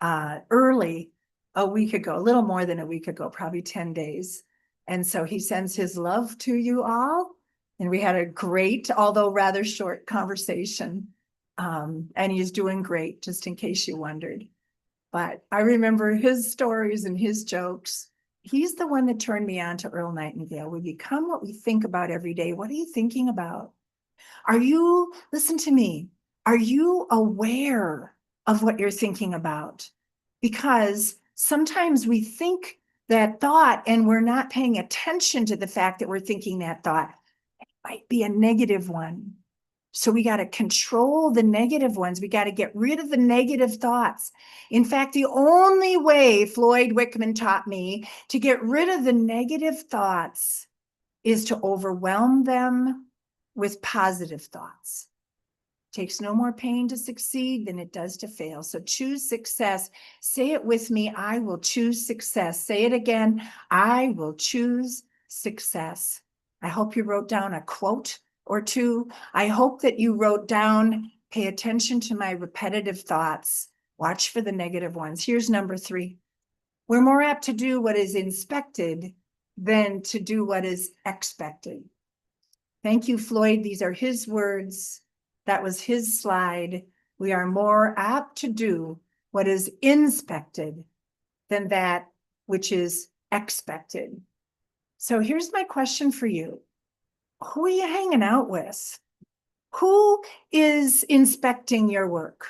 early a week ago, a little more than a week ago, probably 10 days. And so he sends his love to you all. And we had a great, although rather short, conversation. And he's doing great, just in case you wondered. But I remember his stories and his jokes. He's the one that turned me on to Earl Nightingale. We become what we think about every day. What are you thinking about? Are you, listen to me, are you aware of what you're thinking about? Because sometimes we think that thought and we're not paying attention to the fact that we're thinking that thought. It might be a negative one. So we got to control the negative ones. We got to get rid of the negative thoughts. In fact, the only way Floyd Wickman taught me to get rid of the negative thoughts is to overwhelm them with positive thoughts. It takes no more pain to succeed than it does to fail. So choose success. Say it with me. I will choose success. Say it again. I will choose success. I hope you wrote down a quote or two. I hope that you wrote down, pay attention to my repetitive thoughts. Watch for the negative ones. Here's number 3. We're more apt to do what is inspected than to do what is expected. Thank you, Floyd. These are his words. That was his slide. We are more apt to do what is inspected than that which is expected. So here's my question for you. Who are you hanging out with? Who is inspecting your work?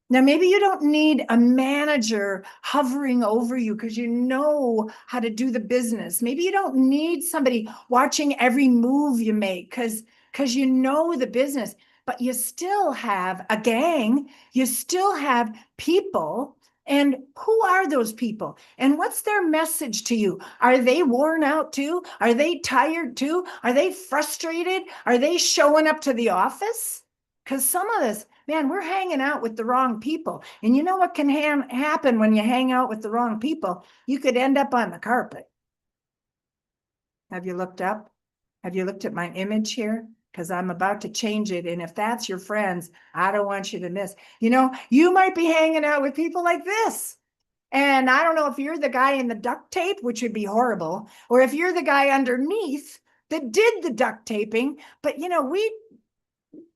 Now, maybe you don't need a manager hovering over you because you know how to do the business. Maybe you don't need somebody watching every move you make because you know the business, but you still have a gang. You still have people. And who are those people? And what's their message to you? Are they worn out too? Are they tired too? Are they frustrated? Are they showing up to the office? Because some of us, man, we're hanging out with the wrong people. And you know what can happen when you hang out with the wrong people? You could end up on the carpet. Have you looked up? Have you looked at my image here? Because I'm about to change it. And if that's your friends, I don't want you to miss. You know, you might be hanging out with people like this. And I don't know if you're the guy in the duct tape, which would be horrible, or if you're the guy underneath that did the duct taping. But, you know,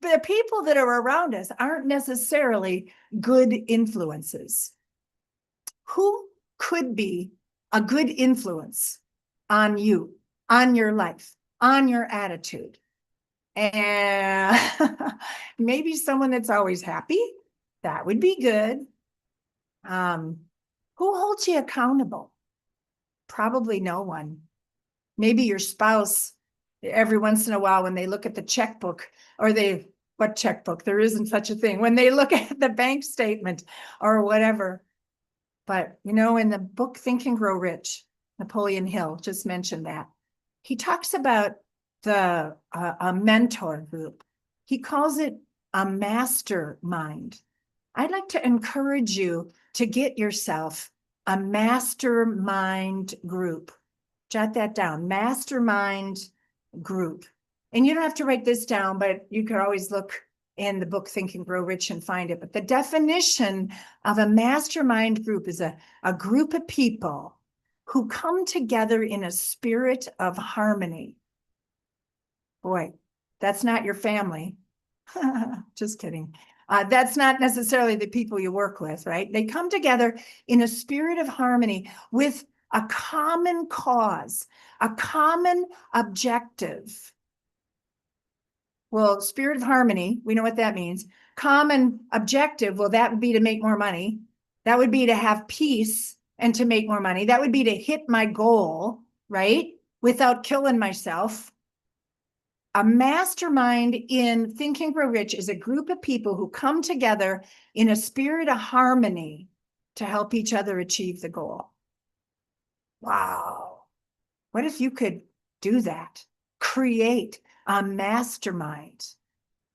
the people that are around us aren't necessarily good influences. Who could be a good influence on you, on your life, on your attitude? And maybe someone that's always happy. That would be good. Who holds you accountable? Probably no one. Maybe your spouse, every once in a while when they look at the checkbook, or what checkbook? There isn't such a thing. When they look at the bank statement or whatever. But, you know, in the book Think and Grow Rich, Napoleon Hill just mentioned that. He talks about a mentor group. He calls it a mastermind. I'd like to encourage you to get yourself a mastermind group. Jot that down, mastermind group. And you don't have to write this down, but you could always look in the book Think and Grow Rich and find it. But the definition of a mastermind group is a group of people who come together in a spirit of harmony. Boy, that's not your family. Just kidding. That's not necessarily the people you work with, right? They come together in a spirit of harmony with a common cause, a common objective. Well, spirit of harmony, we know what that means. Common objective, well, that would be to make more money. That would be to have peace and to make more money. That would be to hit my goal, right? Without killing myself. A mastermind in Think and Grow Rich is a group of people who come together in a spirit of harmony to help each other achieve the goal. Wow. What if you could do that? Create a mastermind,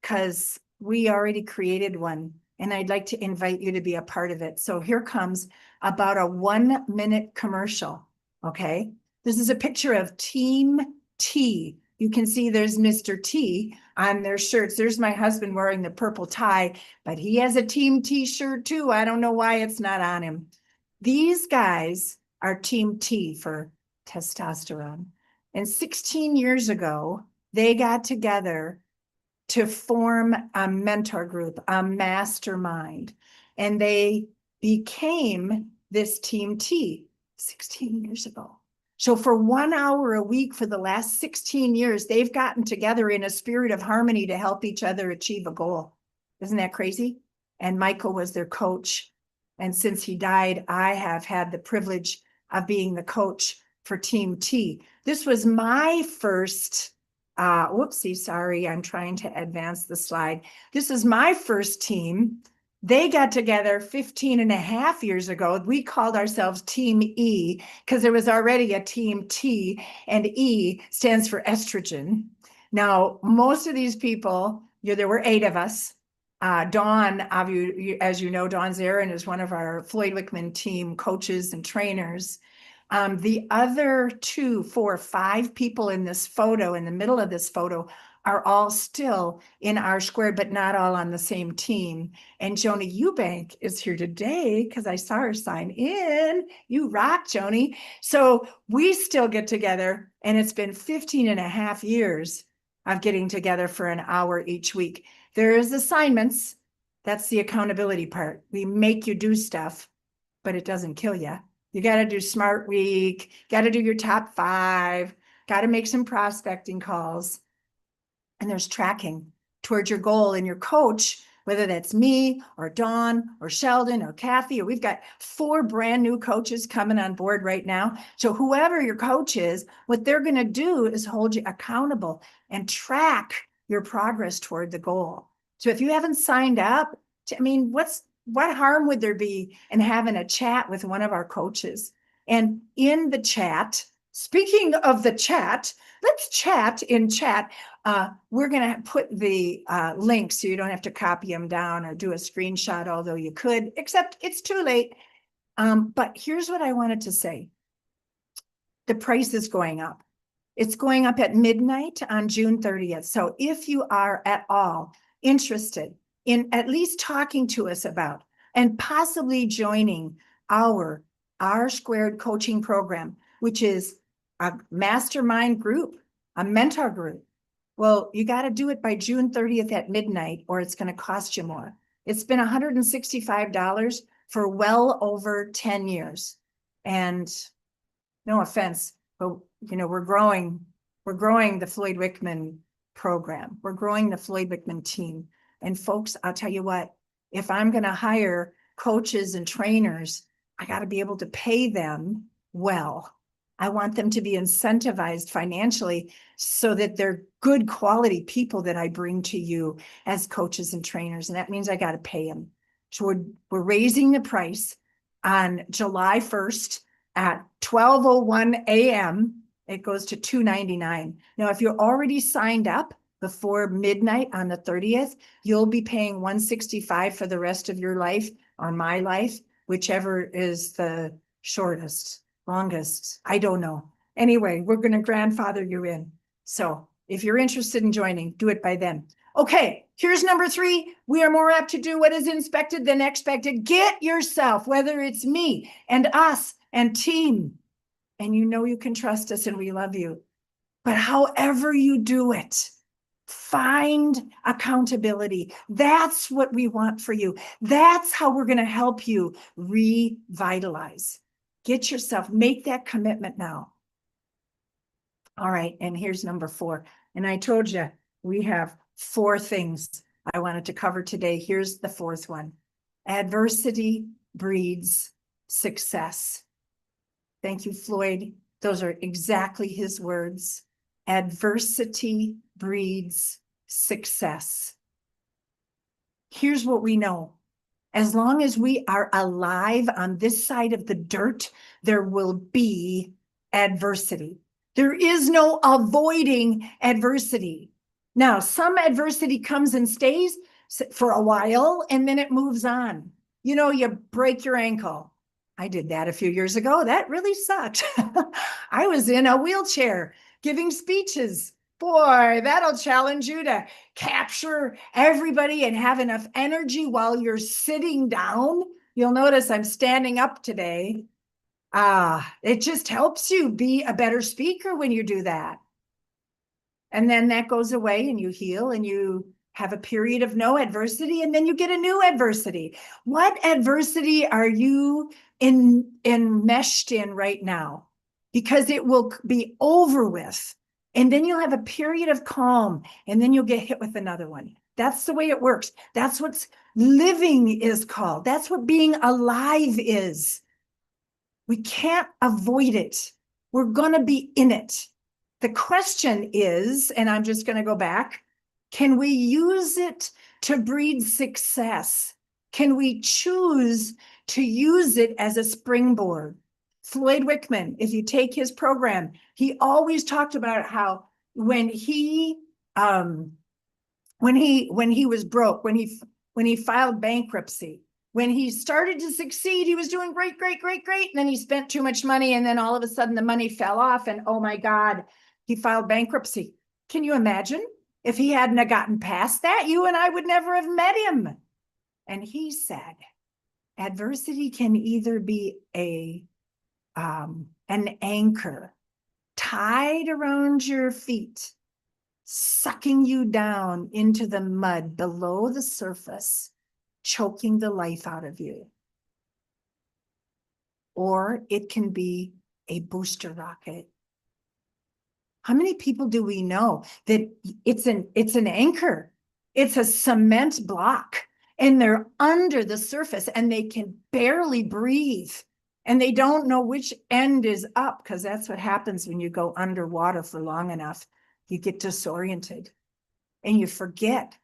because we already created one, and I'd like to invite you to be a part of it. So here comes about a 1-minute commercial, okay? This is a picture of Team T. You can see there's Mr. T on their shirts. There's my husband wearing the purple tie, but he has a Team T shirt too. I don't know why it's not on him. These guys are Team T for testosterone. And 16 years ago, they got together to form a mentor group, a mastermind, and they became this Team T 16 years ago. So for 1 hour a week for the last 16 years, they've gotten together in a spirit of harmony to help each other achieve a goal. Isn't that crazy? And Michael was their coach. And since he died, I have had the privilege of being the coach for Team T. This was my first, whoopsie, sorry, I'm trying to advance the slide. This is my first team. They got together 15 and a half years ago. We called ourselves Team E because there was already a Team T, and E stands for estrogen. Now, most of these people, there were 8 of us. Dawn, as you know, Dawn Zarin is one of our Floyd Wickman team coaches and trainers. The other 2, 4, 5 people in this photo, in the middle of this photo, are all still in R squared, but not all on the same team. And Joni Eubank is here today because I saw her sign in. You rock, Joni. So we still get together, and it's been 15 and a half years of getting together for an hour each week. There is assignments. That's the accountability part. We make you do stuff, but it doesn't kill you. You got to do Smart Week, got to do your top 5, got to make some prospecting calls. And there's tracking towards your goal, and your coach, whether that's me or Dawn or Sheldon or Kathy, or we've got 4 brand new coaches coming on board right now. So whoever your coach is, what they're going to do is hold you accountable and track your progress toward the goal. So if you haven't signed up, what harm would there be in having a chat with one of our coaches? And in the chat, speaking of the chat, let's chat in chat. We're going to put the links so you don't have to copy them down or do a screenshot, although you could, except it's too late. But here's what I wanted to say. The price is going up. It's going up at midnight on June 30th. So if you are at all interested in at least talking to us about and possibly joining our R squared coaching program, which is a mastermind group, a mentor group, well, you got to do it by June 30th at midnight, or it's going to cost you more. It's been $165 for well over 10 years. And no offense, but we're growing the Floyd Wickman program. We're growing the Floyd Wickman team. And folks, I'll tell you what, if I'm going to hire coaches and trainers, I got to be able to pay them well. I want them to be incentivized financially so that they're good quality people that I bring to you as coaches and trainers. And that means I got to pay them. So we're raising the price on July 1st at 12:01 a.m. It goes to $299. Now, if you're already signed up before midnight on the 30th, you'll be paying $165 for the rest of your life, or my life, whichever is the shortest, longest. I don't know. Anyway, we're going to grandfather you in. So if you're interested in joining, do it by then. Okay, here's number 3. We are more apt to do what is inspected than expected. Get yourself, whether it's me and us and team, and you can trust us and we love you. But however you do it, find accountability. That's what we want for you. That's how we're going to help you revitalize. Get yourself, make that commitment now. All right, and here's number 4. And I told you we have 4 things I wanted to cover today. Here's the 4th one. Adversity breeds success. Thank you, Floyd. Those are exactly his words. Adversity breeds success. Here's what we know. As long as we are alive on this side of the dirt, there will be adversity. There is no avoiding adversity. Now, some adversity comes and stays for a while, and then it moves on. You break your ankle. I did that a few years ago. That really sucked. I was in a wheelchair giving speeches. Boy, that'll challenge you to capture everybody and have enough energy while you're sitting down. You'll notice I'm standing up today. It just helps you be a better speaker when you do that. And then that goes away and you heal and you have a period of no adversity, and then you get a new adversity. What adversity are you enmeshed in right now? Because it will be over with. And then you'll have a period of calm, and then you'll get hit with another one. That's the way it works. That's what living is called. That's what being alive is. We can't avoid it. We're going to be in it. The question is, and I'm just going to go back, can we use it to breed success? Can we choose to use it as a springboard? Floyd Wickman, if you take his program, he always talked about how when he was broke, when he filed bankruptcy, when he started to succeed, he was doing great, great, great, great. And then he spent too much money, and then all of a sudden the money fell off, and oh my God, he filed bankruptcy. Can you imagine? If he hadn't have gotten past that, you and I would never have met him. And he said, adversity can either be an anchor tied around your feet, sucking you down into the mud below the surface, choking the life out of you. Or it can be a booster rocket. How many people do we know that it's an anchor? It's a cement block and they're under the surface and they can barely breathe and they don't know which end is up, because that's what happens when you go underwater for long enough. You get disoriented and you forget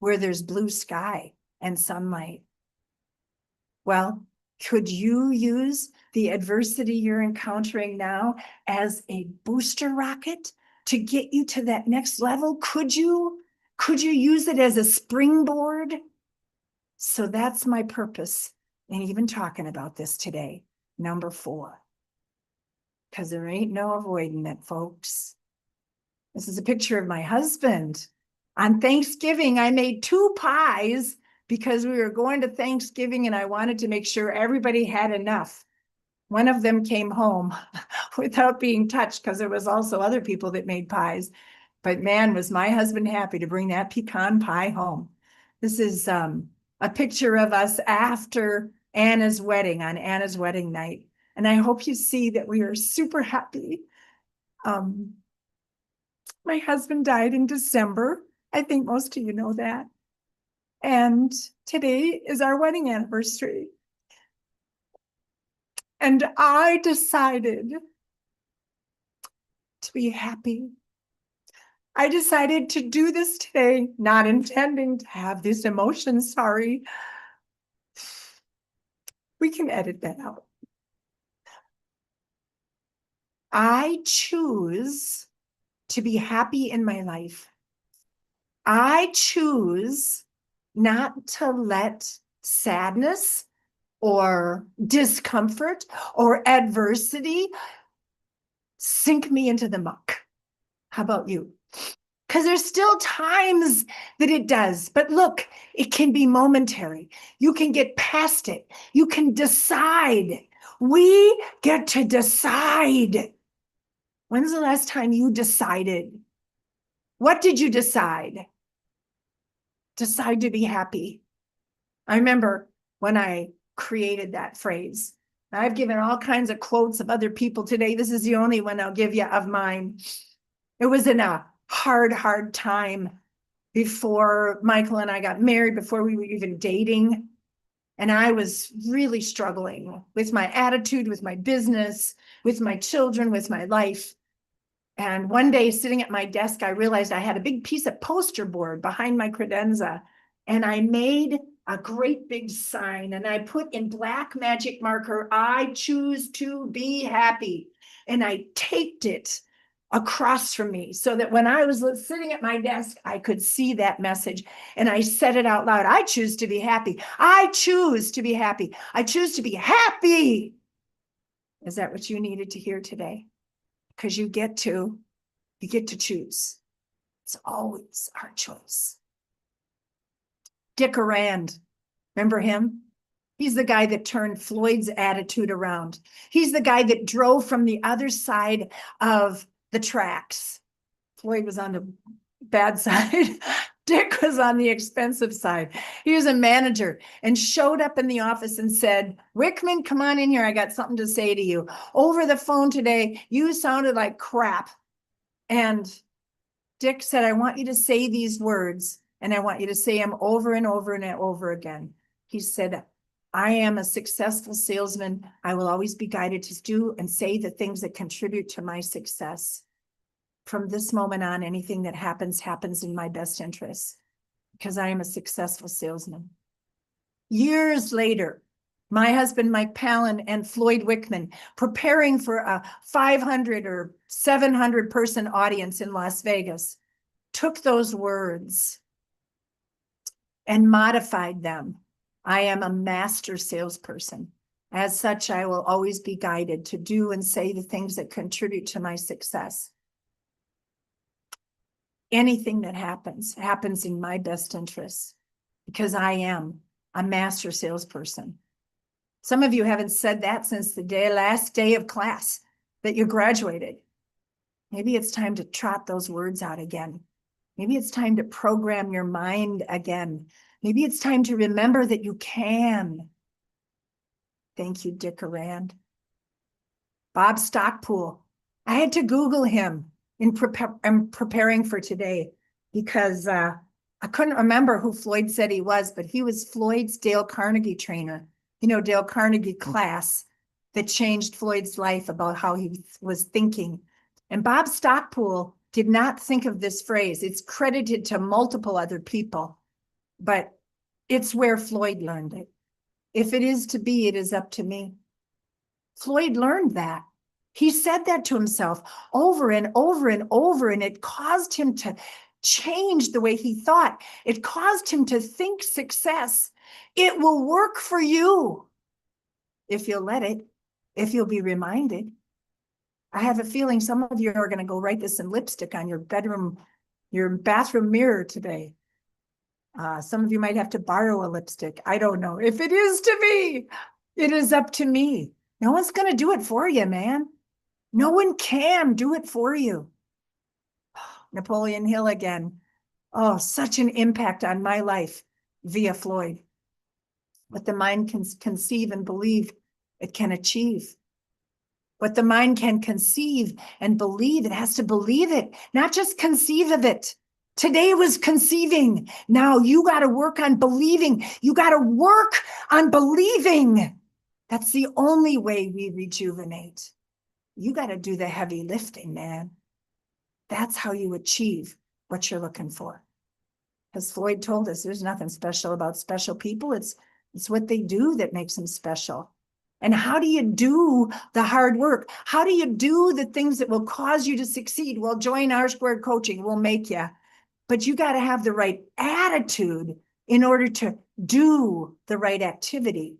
where there's blue sky and sunlight. Well, could you use the adversity you're encountering now as a booster rocket to get you to that next level? Could you use it as a springboard? So that's my purpose in even talking about this today. Number 4, because there ain't no avoiding it, folks. This is a picture of my husband. On Thanksgiving, I made 2 pies because we were going to Thanksgiving and I wanted to make sure everybody had enough. One of them came home without being touched because there was also other people that made pies. But man, was my husband happy to bring that pecan pie home. This is a picture of us after Anna's wedding, on Anna's wedding night. And I hope you see that we are super happy. My husband died in December. I think most of you know that. And today is our wedding anniversary. And I decided to be happy. I decided to do this today, not intending to have these emotions, sorry. We can edit that out. I choose to be happy in my life. I choose not to let sadness or discomfort or adversity sink me into the muck. How about you? Because there's still times that it does. But look, it can be momentary. You can get past it. You can decide. We get to decide. When's the last time you decided? What did you decide? Decide to be happy. I remember when I created that phrase. I've given all kinds of quotes of other people today. This is the only one I'll give you of mine. It was in a hard time before Michael and I got married, before we were even dating. And I was really struggling with my attitude, with my business, with my children, with my life. And one day sitting at my desk, I realized I had a big piece of poster board behind my credenza. And I made a great big sign and I put in black magic marker, I choose to be happy. And I taped it across from me so that when I was sitting at my desk, I could see that message. And I said it out loud. I choose to be happy. I choose to be happy. I choose to be happy. Is that what you needed to hear today? Because you get to choose. It's always our choice. Dick Arand, remember him? He's the guy that turned Floyd's attitude around. He's the guy that drove from the other side of the tracks. Floyd was on the bad side. Dick was on the expensive side. He was a manager and showed up in the office and said, Wickman, come on in here. I got something to say to you. Over the phone today, you sounded like crap. And Dick said, I want you to say these words and I want you to say them over and over and over again. He said, I am a successful salesman. I will always be guided to do and say the things that contribute to my success. From this moment on, anything that happens in my best interest because I am a successful salesman. Years later, my husband, Mike Palin, and Floyd Wickman, preparing for a 500 or 700 person audience in Las Vegas, took those words and modified them. I am a master salesperson. As such, I will always be guided to do and say the things that contribute to my success. anything that happens in my best interest because I am a master salesperson. Some of you haven't said that since the last day of class that you graduated. Maybe it's time to trot those words out again. Maybe it's time to program your mind again. Maybe it's time to remember that you can. Thank you, Dick Arand. Bob Stockpool. I had to Google him in preparing for today because I couldn't remember who Floyd said he was, but he was Floyd's Dale Carnegie trainer. You know, Dale Carnegie class that changed Floyd's life about how he was thinking. And Bob Stockpool did not think of this phrase. It's credited to multiple other people, but it's where Floyd learned it. If it is to be, it is up to me. Floyd learned that. He said that to himself over and over and over, and it caused him to change the way he thought. It caused him to think success. It will work for you if you'll let it, if you'll be reminded. I have a feeling some of you are going to go write this in lipstick on your bathroom mirror today. Some of you might have to borrow a lipstick. I don't know. If it is to be, it is up to me. No one's going to do it for you, man. No one can do it for you. Napoleon Hill again. Oh, such an impact on my life via Floyd. What the mind can conceive and believe, it can achieve. What the mind can conceive and believe, it has to believe it, not just conceive of it. Today was conceiving. Now you got to work on believing. You got to work on believing. That's the only way we rejuvenate. You got to do the heavy lifting, man. That's how you achieve what you're looking for. As Floyd told us, there's nothing special about special people. It's what they do that makes them special. And how do you do the hard work? How do you do the things that will cause you to succeed? Well, join R-Squared Coaching. We'll make you. But you got to have the right attitude in order to do the right activity.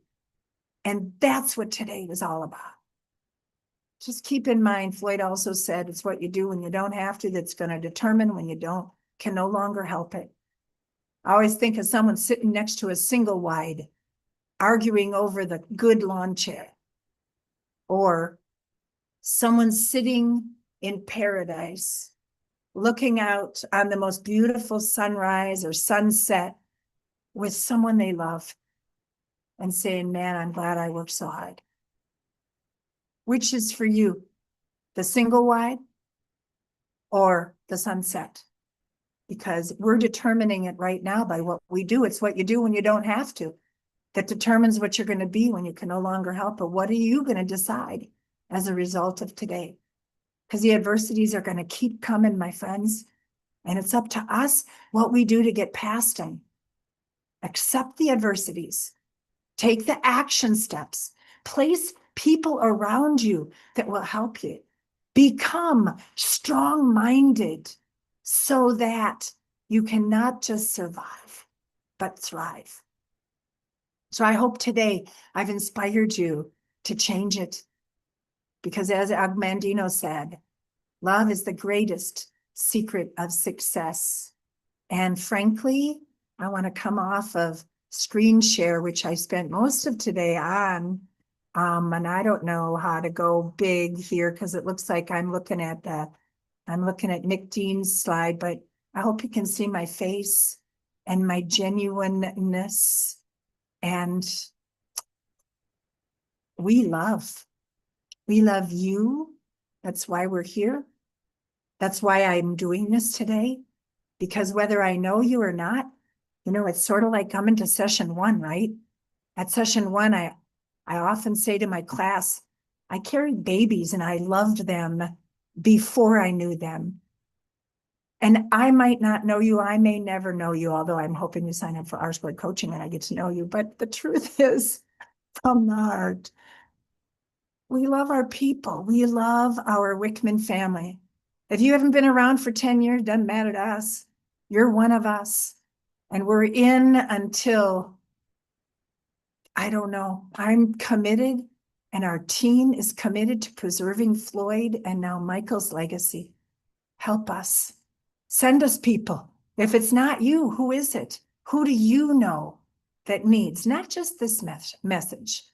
And that's what today was all about. Just keep in mind, Floyd also said, it's what you do when you don't have to that's going to determine when you can no longer help it. I always think of someone sitting next to a single wide, arguing over the good lawn chair, or someone sitting in paradise, looking out on the most beautiful sunrise or sunset with someone they love and saying, man, I'm glad I worked so hard. Which is for you, the single wide or the sunset? Because we're determining it right now by what we do. It's what you do when you don't have to that determines what you're going to be when you can no longer help it. What are you going to decide as a result of today? Because the adversities are going to keep coming, my friends. And it's up to us what we do to get past them. Accept the adversities. Take the action steps. Place people around you that will help you. Become strong-minded so that you can not just survive, but thrive. So I hope today I've inspired you to change it. Because as Agmandino said, love is the greatest secret of success. And frankly, I want to come off of screen share, which I spent most of today on. And I don't know how to go big here because it looks like I'm looking at Nick Dean's slide, but I hope you can see my face and my genuineness. And we love you. That's why we're here. That's why I'm doing this today, because whether I know you or not, it's sort of like coming to session one, right? At session one, I often say to my class, I carried babies and I loved them before I knew them. And I might not know you. I may never know you, although I'm hoping you sign up for R-Squared Coaching and I get to know you. But the truth is, from the heart, we love our people. We love our Wickman family. If you haven't been around for 10 years, doesn't matter to us. You're one of us. And we're in until, I don't know, I'm committed and our team is committed to preserving Floyd and now Michael's legacy. Help us. Send us people. If it's not you, who is it? Who do you know that needs not just this message,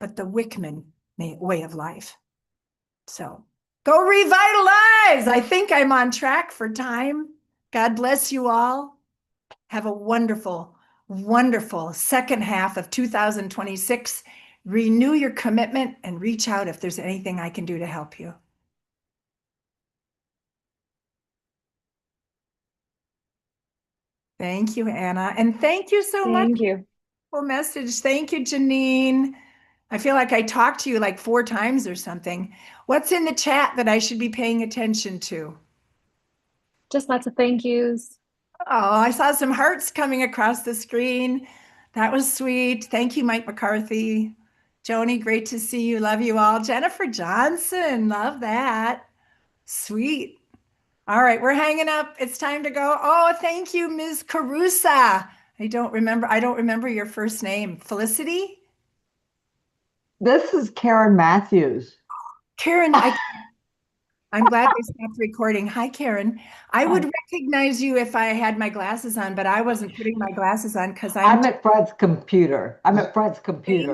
but the Wickman way of life? So go revitalize. I think I'm on track for time. God bless you all. Have a wonderful, wonderful second half of 2026. Renew your commitment and reach out if there's anything I can do to help you. Thank you, Anna. And thank you so much Thank you. for the message. Thank you, Janine. I feel like I talked to you like 4 times or something. What's in the chat that I should be paying attention to? Just lots of thank yous. Oh, I saw some hearts coming across the screen. That was sweet. Thank you, Mike McCarthy. Joni, great to see you. Love you all. Jennifer Johnson, love that. Sweet. All right, we're hanging up. It's time to go. Oh, thank you, Ms. Carusa. I don't remember your first name. Felicity? This is Karen Matthews. Karen, I'm glad they stopped recording. Hi, Karen. I would recognize you if I had my glasses on, but I wasn't putting my glasses on because I'm at Fred's computer.